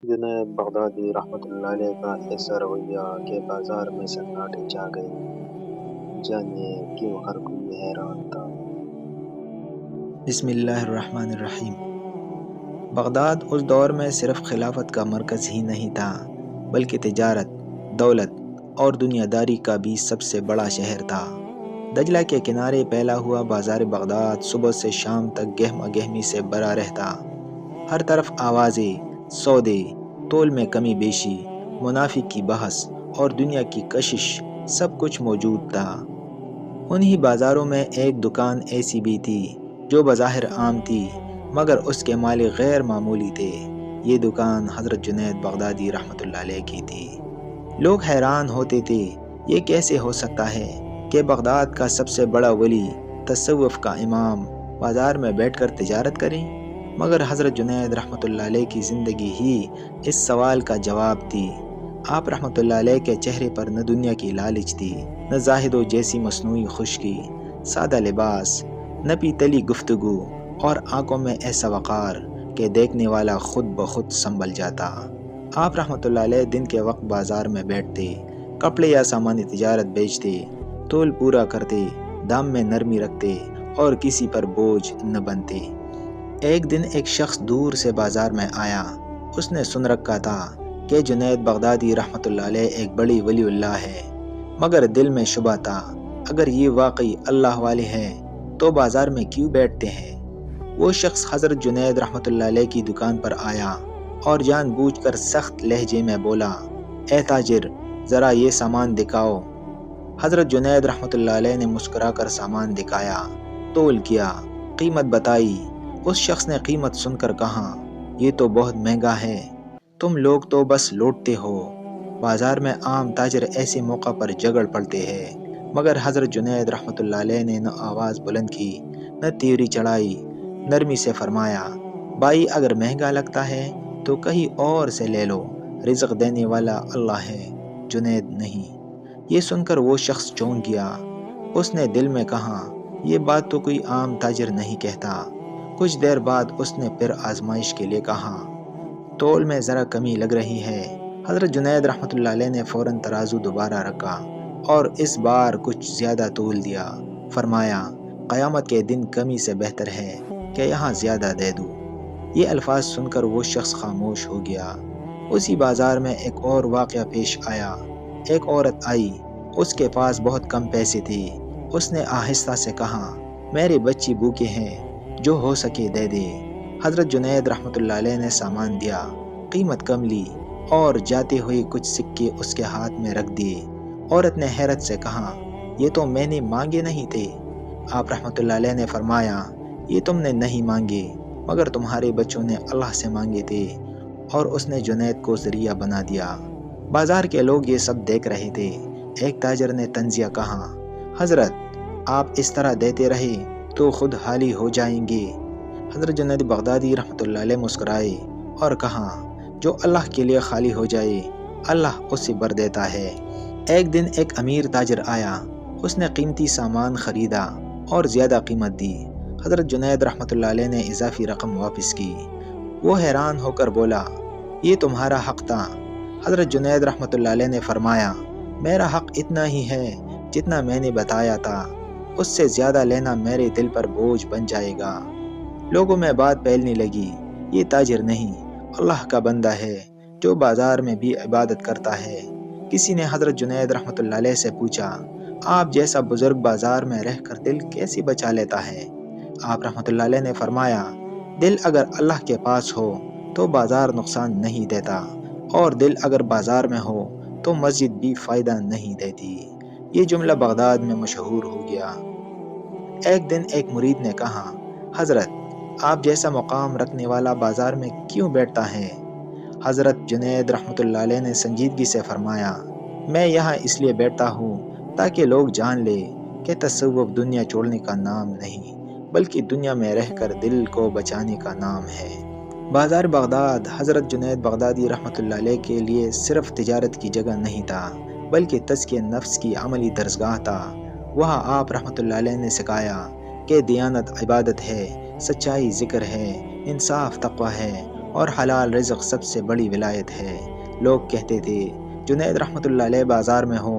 جنید بغدادی رحمۃ اللہ علیہ کا ایسا رویہ کہ بازار میں سناٹے چھا گئے، جانیے کیوں ہر کوئی حیران تھا۔ بسم اللہ الرحمن الرحیم۔ بغداد اس دور میں صرف خلافت کا مرکز ہی نہیں تھا، بلکہ تجارت، دولت اور دنیا داری کا بھی سب سے بڑا شہر تھا۔ دجلہ کے کنارے پھیلا ہوا بازار بغداد صبح سے شام تک گہما گہمی سے بھرا رہتا۔ ہر طرف آوازیں، سودے، تول میں کمی بیشی، منافع کی بحث اور دنیا کی کشش، سب کچھ موجود تھا۔ انہی بازاروں میں ایک دکان ایسی بھی تھی جو بظاہر عام تھی، مگر اس کے مالک غیر معمولی تھے۔ یہ دکان حضرت جنید بغدادی رحمۃ اللہ علیہ کی تھی۔ لوگ حیران ہوتے تھے، یہ کیسے ہو سکتا ہے کہ بغداد کا سب سے بڑا ولی، تصوف کا امام، بازار میں بیٹھ کر تجارت کریں؟ مگر حضرت جنید رحمۃ اللہ علیہ کی زندگی ہی اس سوال کا جواب تھی۔ آپ رحمۃ اللہ علیہ کے چہرے پر نہ دنیا کی لالچ تھی، نہ زاہدوں جیسی مصنوعی خشکی، سادہ لباس، نہ پیتلی گفتگو، اور آنکھوں میں ایسا وقار کہ دیکھنے والا خود بخود سنبھل جاتا۔ آپ رحمۃ اللہ علیہ دن کے وقت بازار میں بیٹھتے، کپڑے یا سامانی تجارت بیچتے، تول پورا کرتے، دام میں نرمی رکھتے اور کسی پر بوجھ نہ بنتے۔ ایک دن ایک شخص دور سے بازار میں آیا۔ اس نے سن رکھا تھا کہ جنید بغدادی رحمۃ اللہ علیہ ایک بڑی ولی اللہ ہے، مگر دل میں شبہ تھا، اگر یہ واقعی اللہ والے ہیں تو بازار میں کیوں بیٹھتے ہیں؟ وہ شخص حضرت جنید رحمۃ اللہ علیہ کی دکان پر آیا اور جان بوجھ کر سخت لہجے میں بولا، اے تاجر، ذرا یہ سامان دکھاؤ۔ حضرت جنید رحمۃ اللہ علیہ نے مسکرا کر سامان دکھایا، تول کیا، قیمت بتائی۔ اس شخص نے قیمت سن کر کہا، یہ تو بہت مہنگا ہے، تم لوگ تو بس لوٹتے ہو۔ بازار میں عام تاجر ایسے موقع پر جھگڑ پڑتے ہیں، مگر حضرت جنید رحمۃ اللہ علیہ نے نہ آواز بلند کی، نہ تیوری چڑھائی، نرمی سے فرمایا، بھائی اگر مہنگا لگتا ہے تو کہیں اور سے لے لو، رزق دینے والا اللہ ہے، جنید نہیں۔ یہ سن کر وہ شخص چونک گیا۔ اس نے دل میں کہا، یہ بات تو کوئی عام تاجر نہیں کہتا۔ کچھ دیر بعد اس نے پھر آزمائش کے لیے کہا، تول میں ذرا کمی لگ رہی ہے۔ حضرت جنید رحمۃ اللہ علیہ نے فوراً ترازو دوبارہ رکھا اور اس بار کچھ زیادہ تول دیا۔ فرمایا، قیامت کے دن کمی سے بہتر ہے کہ یہاں زیادہ دے دوں۔ یہ الفاظ سن کر وہ شخص خاموش ہو گیا۔ اسی بازار میں ایک اور واقعہ پیش آیا۔ ایک عورت آئی، اس کے پاس بہت کم پیسے تھے۔ اس نے آہستہ سے کہا، میرے بچے بھوکے ہیں، جو ہو سکے دے دے۔ حضرت جنید رحمۃ اللہ علیہ نے سامان دیا، قیمت کم لی اور جاتے ہوئے کچھ سکے اس کے ہاتھ میں رکھ دیے۔ عورت نے حیرت سے کہا، یہ تو میں نے مانگے نہیں تھے۔ آپ رحمۃ اللہ علیہ نے فرمایا، یہ تم نے نہیں مانگے، مگر تمہارے بچوں نے اللہ سے مانگے تھے، اور اس نے جنید کو ذریعہ بنا دیا۔ بازار کے لوگ یہ سب دیکھ رہے تھے۔ ایک تاجر نے طنزیہ کہا، حضرت آپ اس طرح دیتے رہے تو خود حالی ہو جائیں گے۔ حضرت جنید بغدادی رحمۃ اللہ علیہ مسکرائے اور کہا، جو اللہ کے لیے خالی ہو جائے اللہ اسے بھر دیتا ہے۔ ایک دن ایک امیر تاجر آیا۔ اس نے قیمتی سامان خریدا اور زیادہ قیمت دی۔ حضرت جنید رحمۃ اللہ علیہ نے اضافی رقم واپس کی۔ وہ حیران ہو کر بولا، یہ تمہارا حق تھا۔ حضرت جنید رحمۃ اللہ علیہ نے فرمایا، میرا حق اتنا ہی ہے جتنا میں نے بتایا تھا، اس سے زیادہ لینا میرے دل پر بوجھ بن جائے گا۔ لوگوں میں بات پھیلنے لگی، یہ تاجر نہیں، اللہ کا بندہ ہے جو بازار میں بھی عبادت کرتا ہے۔ کسی نے حضرت جنید رحمۃ اللہ علیہ سے پوچھا، آپ جیسا بزرگ بازار میں رہ کر دل کیسے بچا لیتا ہے؟ آپ رحمۃ اللہ علیہ نے فرمایا، دل اگر اللہ کے پاس ہو تو بازار نقصان نہیں دیتا، اور دل اگر بازار میں ہو تو مسجد بھی فائدہ نہیں دیتی۔ یہ جملہ بغداد میں مشہور ہو گیا۔ ایک دن ایک مرید نے کہا، حضرت آپ جیسا مقام رکھنے والا بازار میں کیوں بیٹھتا ہے؟ حضرت جنید رحمۃ اللہ علیہ نے سنجیدگی سے فرمایا، میں یہاں اس لیے بیٹھتا ہوں تاکہ لوگ جان لے کہ تصوف دنیا چھوڑنے کا نام نہیں، بلکہ دنیا میں رہ کر دل کو بچانے کا نام ہے۔ بازار بغداد حضرت جنید بغدادی رحمۃ اللہ علیہ کے لیے صرف تجارت کی جگہ نہیں تھا، بلکہ تزکیہ نفس کی عملی درسگاہ تھا۔ وہاں آپ رحمۃ اللہ علیہ نے سکھایا کہ دیانت عبادت ہے، سچائی ذکر ہے، انصاف تقوی ہے، اور حلال رزق سب سے بڑی ولایت ہے۔ لوگ کہتے تھے جنید رحمۃ اللہ علیہ بازار میں ہو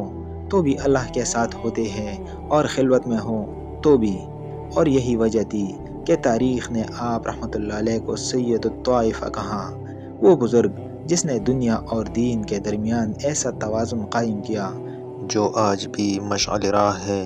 تو بھی اللہ کے ساتھ ہوتے ہیں اور خلوت میں ہو تو بھی، اور یہی وجہ تھی کہ تاریخ نے آپ رحمۃ اللہ علیہ کو سید الطائفہ کہا، وہ بزرگ جس نے دنیا اور دین کے درمیان ایسا توازن قائم کیا جو آج بھی مشعل راہ ہے۔